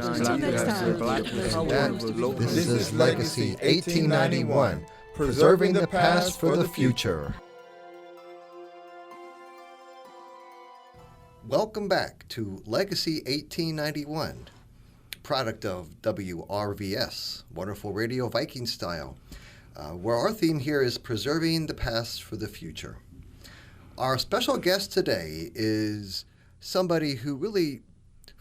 Until next time. This is Legacy 1891, preserving the past for the future. Welcome back to Legacy 1891, product of WRVS, Wonderful Radio Viking Style, where our theme here is preserving the past for the future. Our special guest today is somebody who really,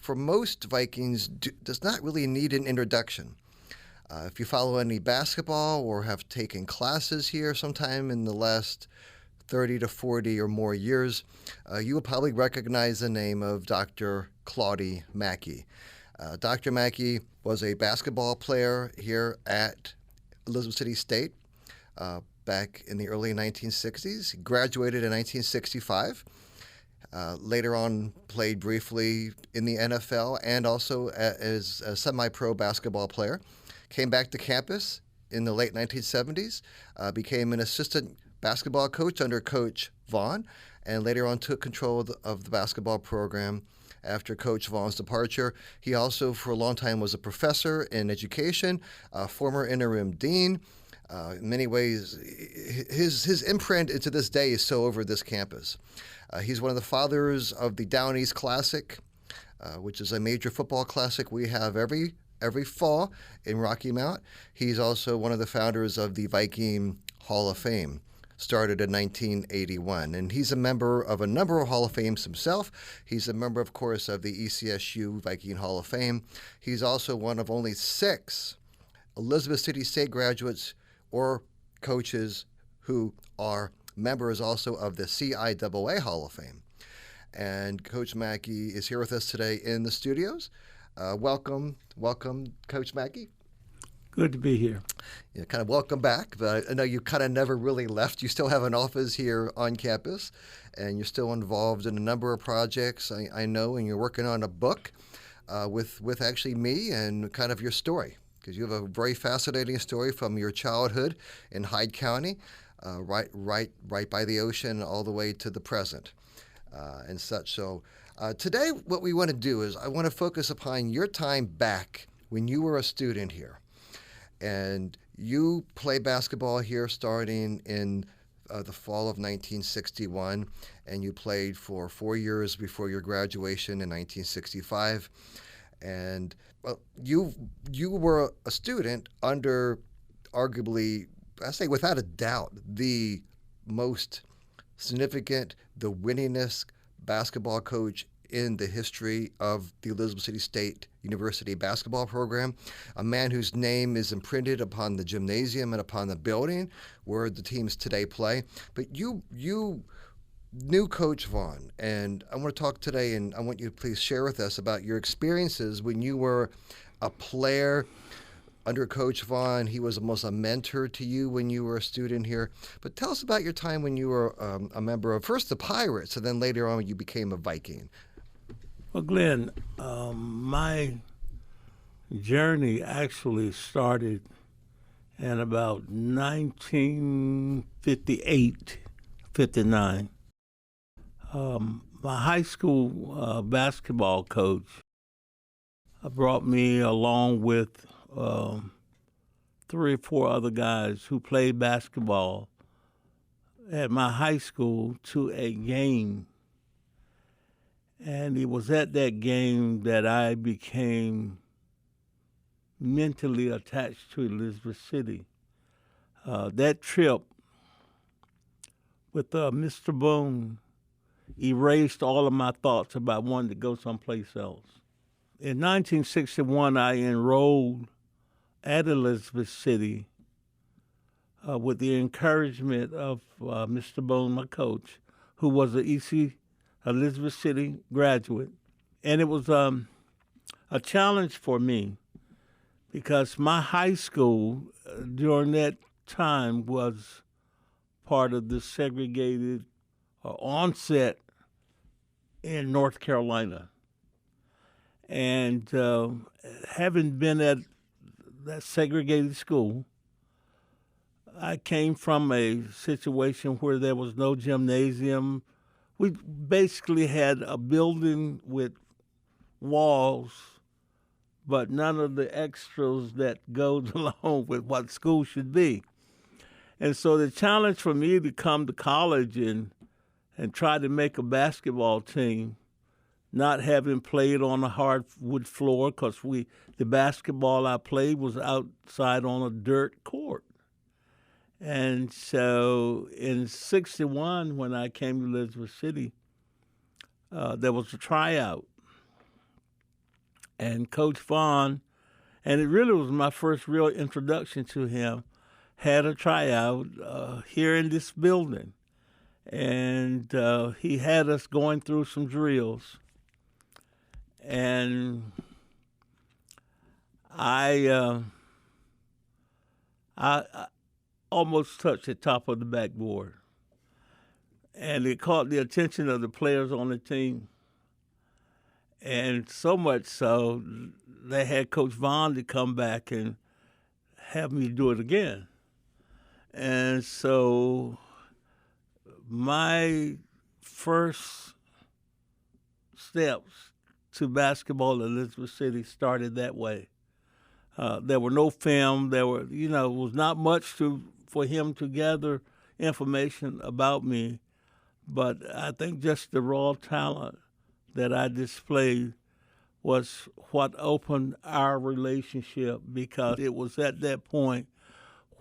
for most Vikings, does not really need an introduction. If you follow any basketball or have taken classes here sometime in the last 30 to 40 or more years, you will probably recognize the name of Dr. Claudie Mackey. Dr. Mackey was a basketball player here at Elizabeth City State back in the early 1960s. He graduated in 1965. Later on, played briefly in the NFL and also as a semi-pro basketball player. Came back to campus in the late 1970s, became an assistant basketball coach under Coach Vaughan, and later on took control of the basketball program after Coach Vaughan's departure. He also, for a long time, was a professor in education, former interim dean. In many ways, his imprint to this day is so over this campus. He's one of the fathers of the Down East Classic, which is a major football classic we have every fall in Rocky Mount. He's also one of the founders of the Viking Hall of Fame, started in 1981. And he's a member of a number of Hall of Fames himself. He's a member, of course, of the ECSU Viking Hall of Fame. He's also one of only 6 Elizabeth City State graduates or coaches who are members also of the CIAA Hall of Fame. And Coach Mackey is here with us today in the studios. Welcome, Coach Mackey. Good to be here. Yeah, kind of welcome back, but I know you kind of never really left. You still have an office here on campus, and you're still involved in a number of projects, I know, and you're working on a book with actually me and kind of your story, because you have a very fascinating story from your childhood in Hyde County, right by the ocean, all the way to the present and such. So today what we want to do is I want to focus upon your time back when you were a student here. And you played basketball here starting in the fall of 1961, and you played for 4 years before your graduation in 1965. And well, you were a student under arguably, I say without a doubt, the most significant, the winningest basketball coach in the history of the Elizabeth City State University basketball program, a man whose name is imprinted upon the gymnasium and upon the building where the teams today play. But you knew Coach Vaughan, and I want to talk today, and I want you to please share with us about your experiences when you were a player under Coach Vaughan. He was almost a mentor to you when you were a student here. But tell us about your time when you were a member of first the Pirates, and then later on you became a Viking. Well, Glenn, my journey actually started in about 1958, 59. My high school basketball coach brought me along with 3 or 4 other guys who played basketball at my high school to a game. And it was at that game that I became mentally attached to Elizabeth City. That trip with Mr. Boone erased all of my thoughts about wanting to go someplace else. In 1961, I enrolled at Elizabeth City with the encouragement of Mr. Boone, my coach, who was an Elizabeth City graduate. And it was a challenge for me because my high school during that time was part of the segregated onset in North Carolina. And having been at that segregated school, I came from a situation where there was no gymnasium. We basically had a building with walls but none of the extras that goes along with what school should be. And so the challenge for me to come to college and try to make a basketball team, not having played on a hardwood floor, because the basketball I played was outside on a dirt court. And so in '61, when I came to Elizabeth City, there was a tryout. And Coach Vaughan, and it really was my first real introduction to him, had a tryout here in this building. And he had us going through some drills. And I almost touched the top of the backboard. And it caught the attention of the players on the team. And so much so, they had Coach Vaughan to come back and have me do it again. And so my first steps to basketball in Elizabeth City started that way. There were no film. There were, was not much for him to gather information about me. But I think just the raw talent that I displayed was what opened our relationship, because it was at that point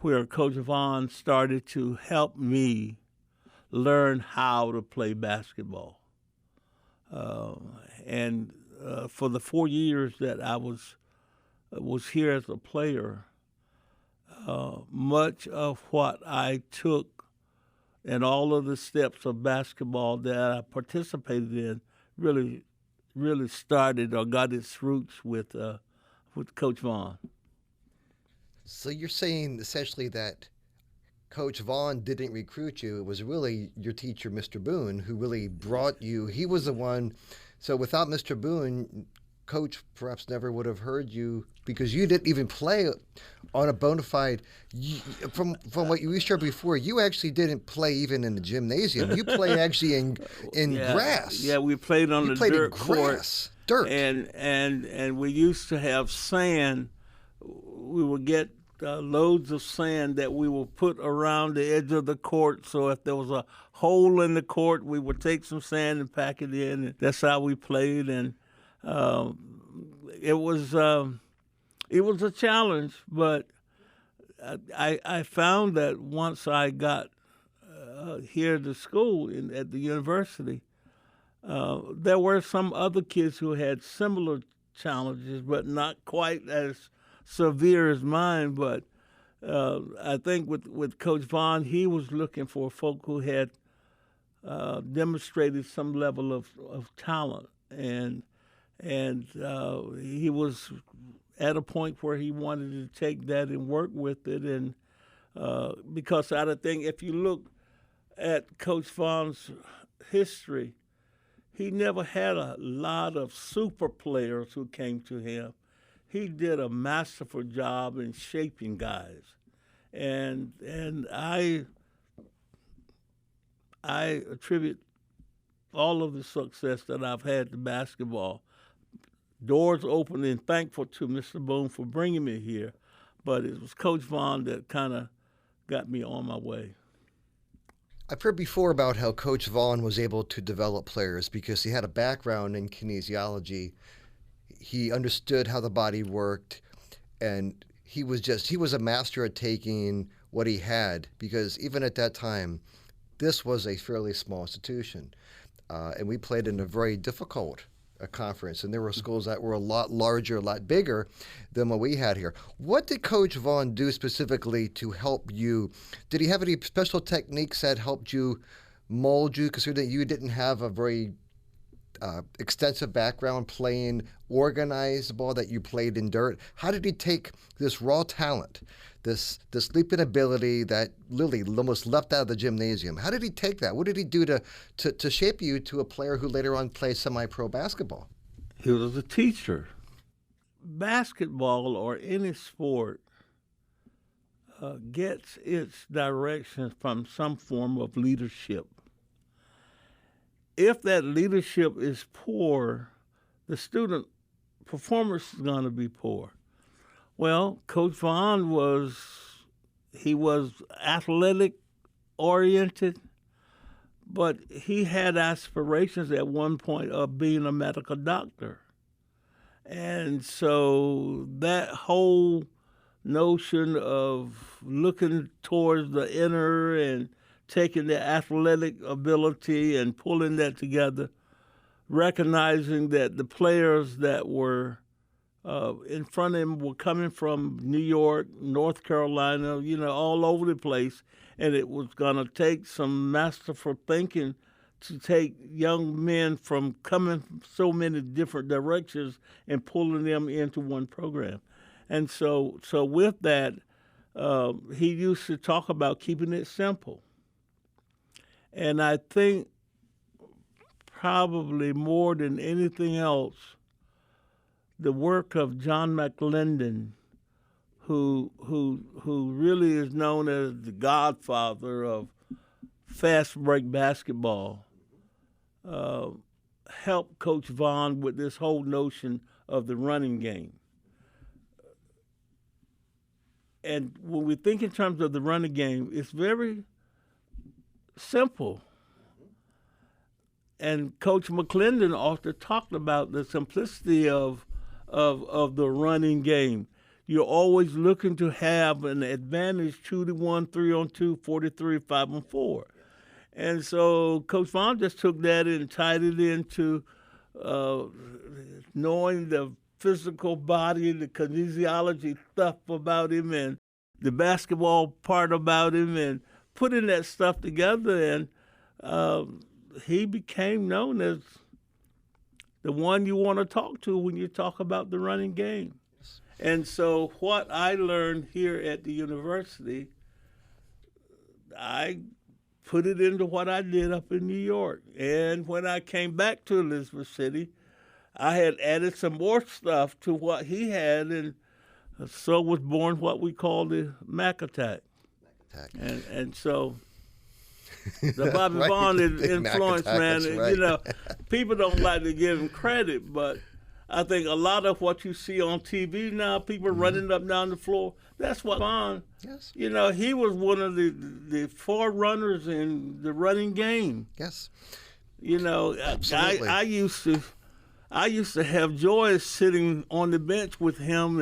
where Coach Vaughan started to help me learn how to play basketball. And for the 4 years that I was here as a player, much of what I took and all of the steps of basketball that I participated in really started or got its roots with Coach Vaughan. So you're saying essentially that Coach Vaughan didn't recruit you. It was really your teacher, Mr. Boone, who really brought you. He was the one. So without Mr. Boone, Coach perhaps never would have heard you, because you didn't even play on a bona fide. From what you shared before, you actually didn't play even in the gymnasium. You played actually in grass. Yeah, we played on the dirt court. Dirt. And we used to have sand. We would get loads of sand that we would put around the edge of the court. So if there was a hole in the court, we would take some sand and pack it in. And that's how we played. And it was a challenge, but I found that once I got here to school at the university, there were some other kids who had similar challenges, but not quite as severe as mine. But I think with Coach Vaughan, he was looking for folk who had demonstrated some level of talent, and he was at a point where he wanted to take that and work with it. And because I think if you look at Coach Vaughan's history, he never had a lot of super players who came to him. He did a masterful job in shaping guys. And I attribute all of the success that I've had to basketball. Doors open, and thankful to Mr. Boone for bringing me here. But it was Coach Vaughan that kind of got me on my way. I've heard before about how Coach Vaughan was able to develop players because he had a background in kinesiology. He understood how the body worked, and he was a master at taking what he had, because even at that time, this was a fairly small institution. And we played in a very difficult conference, and there were schools that were a lot larger, a lot bigger than what we had here. What did Coach Vaughan do specifically to help you? Did he have any special techniques that helped you mold you, considering that you didn't have a very extensive background playing organized ball, that you played in dirt? How did he take this raw talent, this leaping ability that Lily almost left out of the gymnasium? How did he take that? What did he do to shape you to a player who later on played semi-pro basketball? He was a teacher. Basketball, or any sport, gets its direction from some form of leadership. If that leadership is poor, the student performance is going to be poor. Well, Coach Vaughan was athletic oriented, but he had aspirations at one point of being a medical doctor. And so that whole notion of looking towards the inner and taking the athletic ability and pulling that together, recognizing that the players that were in front of him were coming from New York, North Carolina, all over the place, and it was going to take some masterful thinking to take young men from coming from so many different directions and pulling them into one program. And so with that, he used to talk about keeping it simple. And I think probably more than anything else, the work of John McClendon, who really is known as the godfather of fast break basketball, helped Coach Vaughan with this whole notion of the running game. And when we think in terms of the running game, it's very simple. And Coach McClendon often talked about the simplicity of the running game. You're always looking to have an advantage 2-1, 3-on-2, 43, 5-on-4. And so Coach Vaughan just took that and tied it into knowing the physical body, the kinesiology stuff about him, and the basketball part about him, and putting that stuff together. And he became known as the one you want to talk to when you talk about the running game. And so what I learned here at the university, I put it into what I did up in New York. And when I came back to Elizabeth City, I had added some more stuff to what he had, and so was born what we call the Mac Attack. And so the Bobby Right, Vaughan the big influence, Mac man, Attack, that's right. People don't like to give him credit, but I think a lot of what you see on TV now, people running up down the floor, that's what Vaughan, Yes. He was one of the forerunners in the running game. Yes. Absolutely. I used to have joy sitting on the bench with him,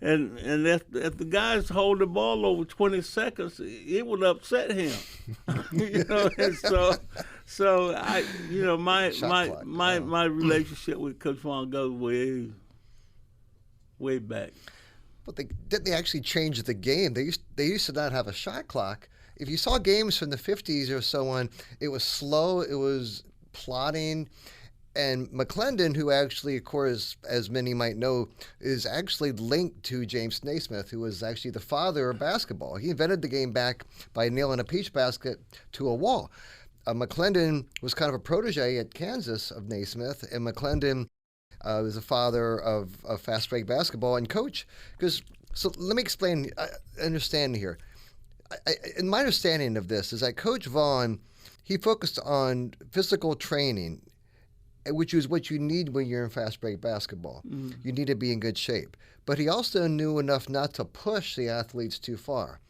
and if the guys hold the ball over 20 seconds, it would upset him. And so I, my relationship with Coach Vaughan goes way back. But didn't they actually change the game? They used to not have a shot clock. If you saw games from the 50s or so on, it was slow, it was plodding. And McClendon, who actually, of course, as many might know, is actually linked to James Naismith, who was actually the father of basketball. He invented the game back by nailing a peach basket to a wall. McClendon was kind of a protege at Kansas of Naismith, and McClendon was the father of fast break basketball and coach. So let me explain, understand here. In my understanding of this is that Coach Vaughan, he focused on physical training, which is what you need when you're in fast break basketball. Mm. You need to be in good shape. But he also knew enough not to push the athletes too far,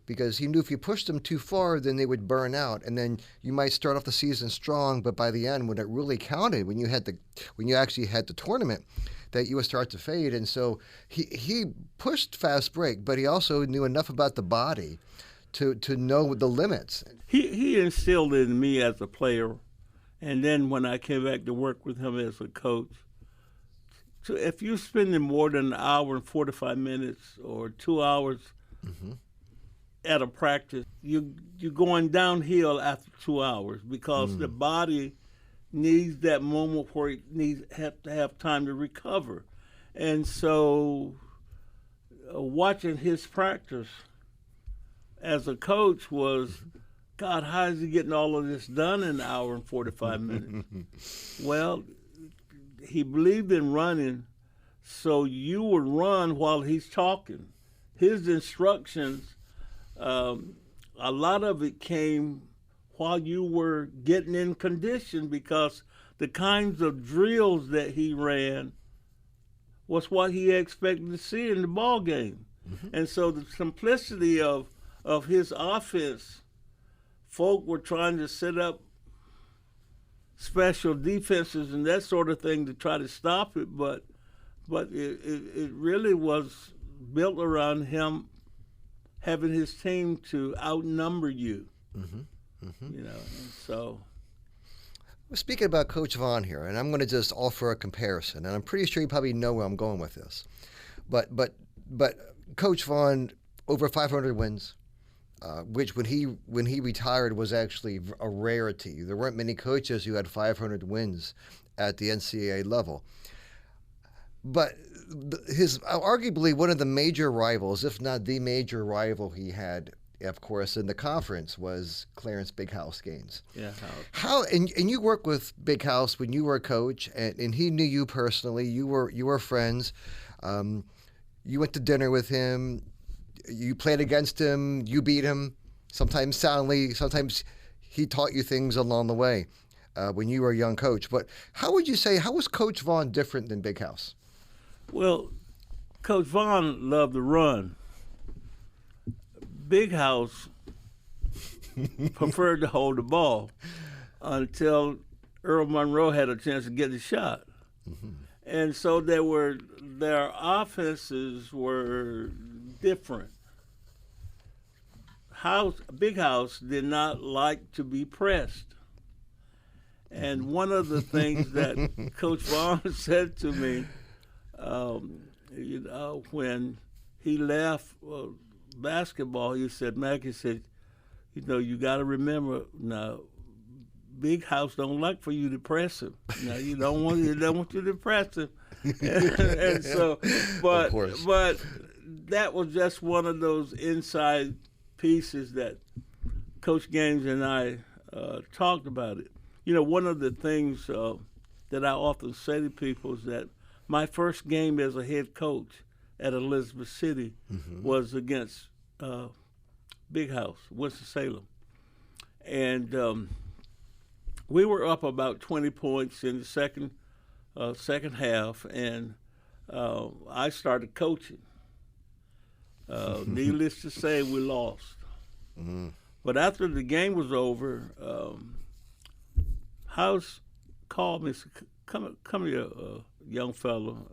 because he knew if you pushed them too far, then they would burn out, and then you might start off the season strong, but by the end, when it really counted, when you actually had the tournament, that you would start to fade. And so he pushed fast break, but he also knew enough about the body to know the limits. He instilled in me as a player. And then when I came back to work with him as a coach, so if you're spending more than an hour and 45 minutes or 2 hours at a practice, you're going downhill after 2 hours, because the body needs that moment where it have to have time to recover. And so watching his practice as a coach was, God, how is he getting all of this done in an hour and 45 minutes? Well, he believed in running, so you would run while he's talking. His instructions, a lot of it came while you were getting in condition, because the kinds of drills that he ran was what he expected to see in the ball game. And so the simplicity of his offense, folk were trying to set up special defenses and that sort of thing to try to stop it, but it really was built around him having his team to outnumber you. You know, and so. We're speaking about Coach Vaughan here, and I'm going to just offer a comparison, and I'm pretty sure you probably know where I'm going with this. But Coach Vaughan, over 500 wins, which when he retired was actually a rarity. There weren't many coaches who had 500 wins at the NCAA level. But his arguably one of the major rivals, if not the major rival he had, of course, in the conference was Clarence Big House Gaines. Yeah. How and you worked with Big House when you were a coach, and he knew you personally. You were friends. You went to dinner with him. You played against him. You beat him. Sometimes soundly. Sometimes he taught you things along the way when you were a young coach. But how would you say, how was Coach Vaughan different than Big House? Well, Coach Vaughan loved to run. Big House preferred to hold the ball until Earl Monroe had a chance to get the shot. And so their offenses were different. Big House did not like to be pressed. And one of the things that Coach Vaughan said to me, when he left basketball, he said, Mackey said, you got to remember now, Big House don't like for you to press him. Now you don't want you to press him. And so, but that was just one of those inside pieces that Coach Gaines and I talked about it. One of the things that I often say to people is that my first game as a head coach at Elizabeth City was against Big House, Winston-Salem. And we were up about 20 points in the second half, and I started coaching. Needless to say, we lost. But after the game was over, House called me, come here, young fellow.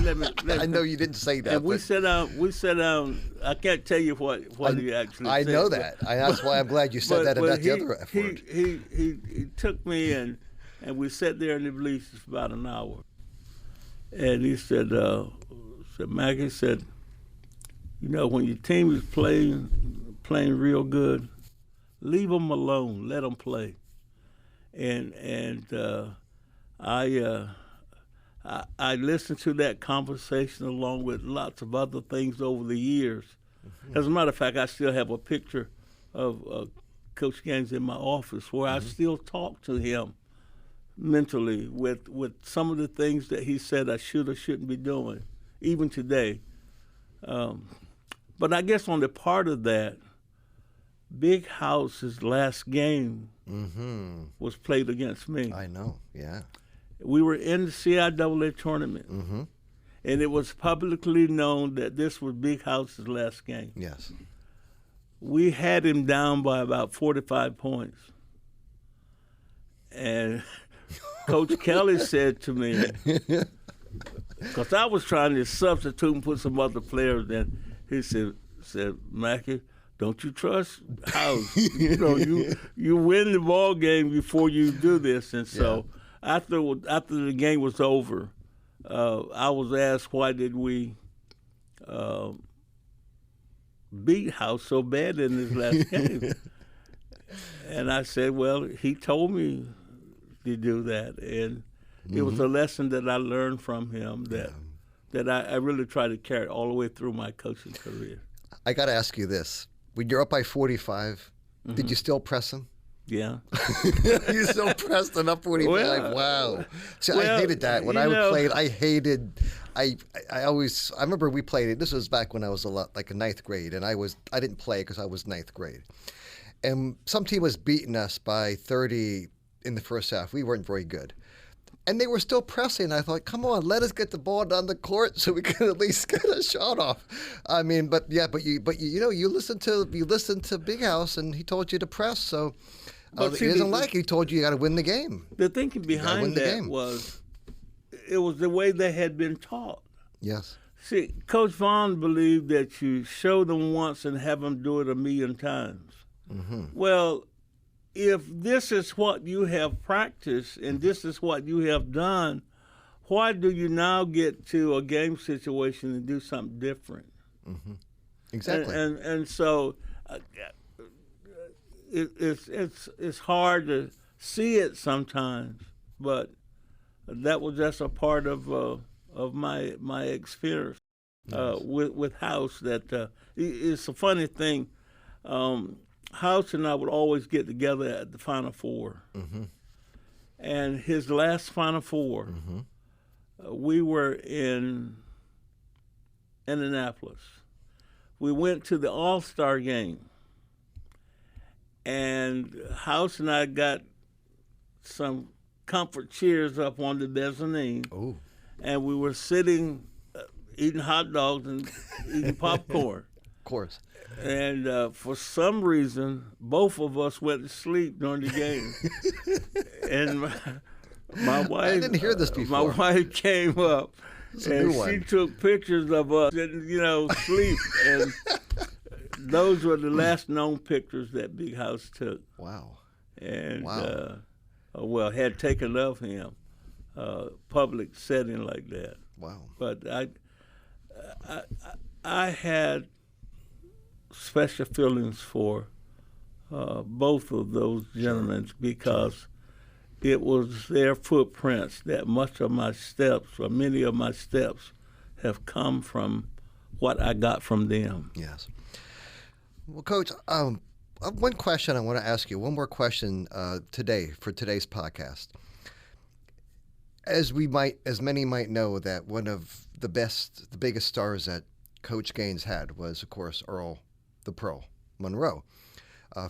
Let me. I know you didn't say that. And we sat down. I can't tell you what he actually said. I know that. That's why I'm glad you said that about the other effort. He took me and we sat there in the bleachers for about an hour. And he said, Maggie said, when your team is playing real good, leave them alone. Let them play. And I listened to that conversation along with lots of other things over the years. As a matter of fact, I still have a picture of Coach Gaines in my office where I still talk to him mentally with some of the things that he said I should or shouldn't be doing, even today. But I guess on the part of that, Big House's last game was played against me. I know, yeah. We were in the CIAA tournament, and it was publicly known that this was Big House's last game. Yes. We had him down by about 45 points. And Coach Kelly said to me, because I was trying to substitute and put some other players in, he said, Mackey, don't you trust House? You win the ball game before you do this. And so after the game was over, I was asked why did we beat House so bad in this last game. And I said, well, he told me to do that. And it was a lesson that I learned from him that I really tried to carry all the way through my coaching career. I got to ask you this. When you're up by 45, did you still press him? Yeah. You still pressed him up 45? Well, wow. See, I hated that. When I played, I remember we played it. This was back when I was like in ninth grade, and I didn't play because I was ninth grade. And some team was beating us by 30 in the first half. We weren't very good. And they were still pressing. I thought, come on, let us get the ball down the court so we can at least get a shot off. I mean, but you listened to Big House, and he told you to press. So he told you got to win the game. The thinking behind that was, it was the way they had been taught. Yes. See, Coach Vaughan believed that you show them once and have them do it 1,000,000 times. Mm-hmm. Well, if this is what you have practiced and this is what you have done, why do you now get to a game situation and do something different? Mm-hmm. Exactly. And so it's hard to see it sometimes, but that was just a part of my experience with House. That it's a funny thing. House and I would always get together at the Final Four. Mm-hmm. And his last Final Four, we were in Indianapolis. We went to the All-Star game. And House and I got some comfort cheers up on the mezzanine. Ooh. And we were sitting, eating hot dogs and eating popcorn. Of course. And for some reason, both of us went to sleep during the game. And my wife, I didn't hear this before. My wife came up and she took pictures of us, sleep. And those were the last known pictures that Big House took. Wow. And had taken of him, public setting like that. Wow. But I had special feelings for both of those gentlemen because it was their footprints that much of my steps, or many of my steps, have come from what I got from them. Yes. Well, Coach, one question I want to ask you, one more question today for today's podcast. As many might know, that one of the biggest stars that Coach Gaines had was, of course, Earl the Pearl Monroe,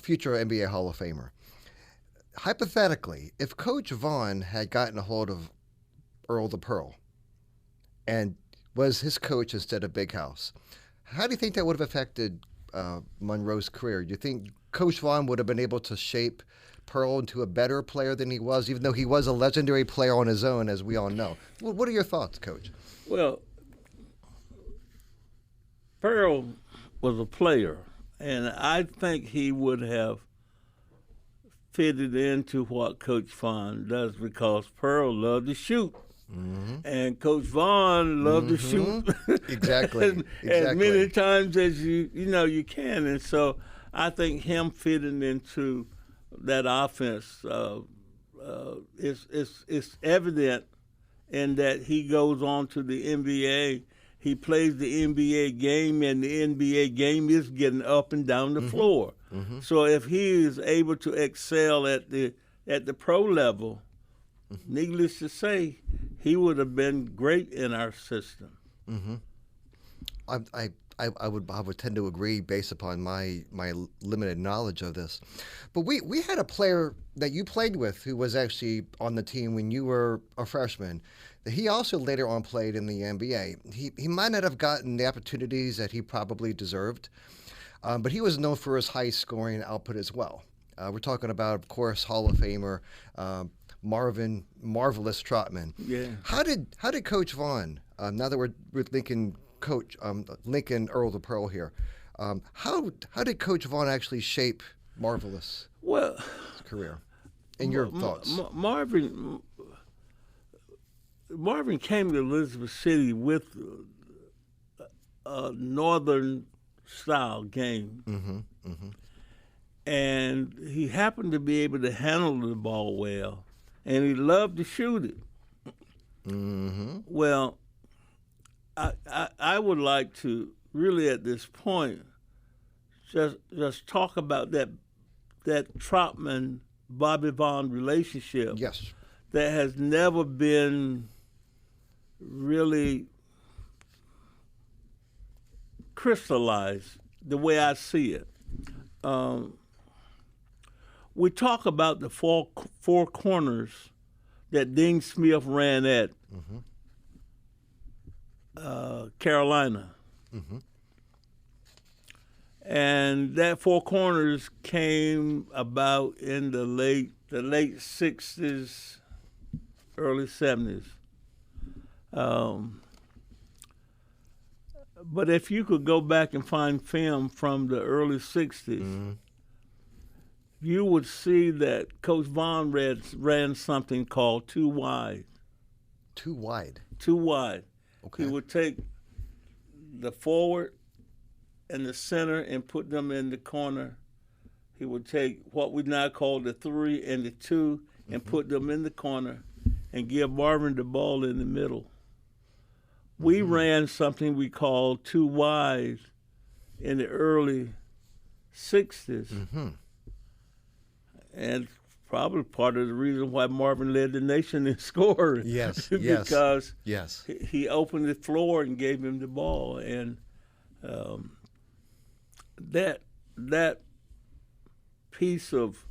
future NBA Hall of Famer. Hypothetically, if Coach Vaughan had gotten a hold of Earl the Pearl and was his coach instead of Big House, how do you think that would have affected Monroe's career? Do you think Coach Vaughan would have been able to shape Pearl into a better player than he was, even though he was a legendary player on his own, as we all know? What are your thoughts, Coach? Well, Pearl was a player, and I think he would have fitted into what Coach Vaughan does because Pearl loved to shoot. Mm-hmm. And Coach Vaughan loved to shoot. Exactly. as many times as you can. And so I think him fitting into that offense is evident in that he goes on to the NBA. He plays the NBA game, and the NBA game is getting up and down the floor. Mm-hmm. So if he is able to excel at the pro level, needless to say, he would have been great in our system. Mm-hmm. I would tend to agree based upon my limited knowledge of this. But we had a player that you played with who was actually on the team when you were a freshman. He also later on played in the NBA. He might not have gotten the opportunities that he probably deserved, but he was known for his high scoring output as well. We're talking about, of course, Hall of Famer Marvin "Marvelous" Trotman. Yeah. How did Coach Vaughan? Now that we're linking Lincoln Earl the Pearl here, how did Coach Vaughan actually shape Marvelous' career? In your thoughts, Marvin came to Elizabeth City with a northern style game. Mm-hmm, mm-hmm. And he happened to be able to handle the ball well, and he loved to shoot it. Mm-hmm. Well, I would like to really at this point just talk about that Trotman Bobby Vaughan relationship. Yes. That has never been really crystallized the way I see it. We talk about the four corners, that Dean Smith ran at Carolina. Mm-hmm. And that Four Corners came about in the late 60s, early 70s. But if you could go back and find film from the early 60s, you would see that Coach Vaughan ran something called Too Wide. Too wide. Too wide. Okay. He would take the forward and the center and put them in the corner. He would take what we now call the 3 and the 2 and put them in the corner and give Marvin the ball in the middle. We ran something we called Too Wide in the early 60s. And probably part of the reason why Marvin led the nation in scoring. Yes, because yes. he opened the floor and gave him the ball. And that piece of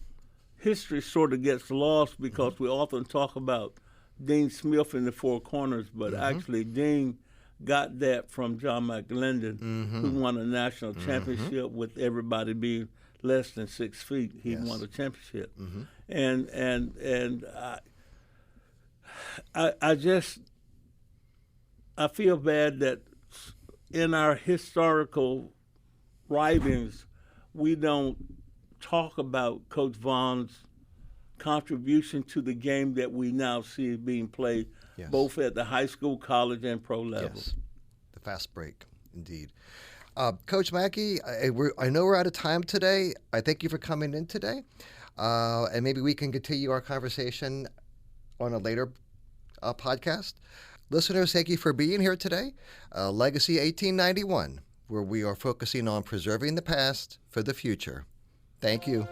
history sort of gets lost because we often talk about Dean Smith in the Four Corners, but actually Dean got that from John McGlendon, who won a national championship with everybody being less than 6 feet. He won a championship. And I feel bad that in our historical writings, we don't talk about Coach Vaughan's contribution to the game that we now see being played both at the high school, college, and pro level. Yes, the fast break, indeed. Coach Mackey, I know we're out of time today. I thank you for coming in today. And maybe we can continue our conversation on a later podcast. Listeners, thank you for being here today. Legacy 1891, where we are focusing on preserving the past for the future. Thank you.